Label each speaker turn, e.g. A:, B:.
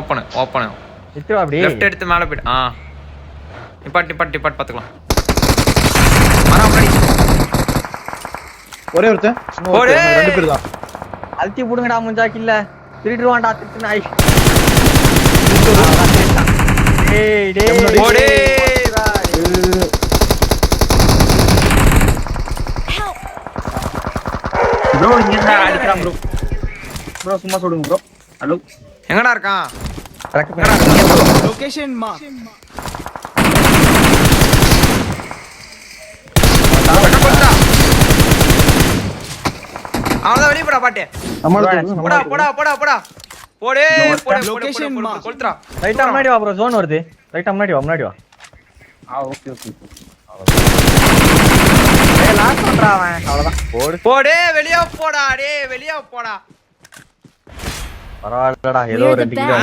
A: Open
B: நித்துவா அப்படி
A: left எடுத்து மேல போய்டு நிப்பாட் பாத்துக்கலாம் வரா முன்னாடி
C: ஒரே ஒருத்தன்
A: ஓடு
C: ரெண்டு பேர் தான்
B: அழுத்தி புடுங்கடா முஞ்சா கில்ல திருடுவான்டா திருட்டு நாய் டேய் டேய்
A: ஓடு
D: ப்ரோ இங்க இருந்தா அடிக்கறான் ப்ரோ சும்மா சொல்லுங்க ப்ரோ ஹலோ
A: எங்கடா இருக்கான்
E: லொகேஷன் மா
A: அவன் வெளிய போடா பாட்டு போடா போடே
E: Location மா.
A: கொளுத்துறா
B: ரைட்டா முன்னாடி வா ப்ரோ ஜோன் வருது ரைட்டா முன்னாடி வா
D: ஓகே
B: ஏய் லாக் பண்றா அவன் அவ்வளவுதான்
A: போடே வெளிய போடா பரவாயில்லடா ஏதோ 2 கிலோ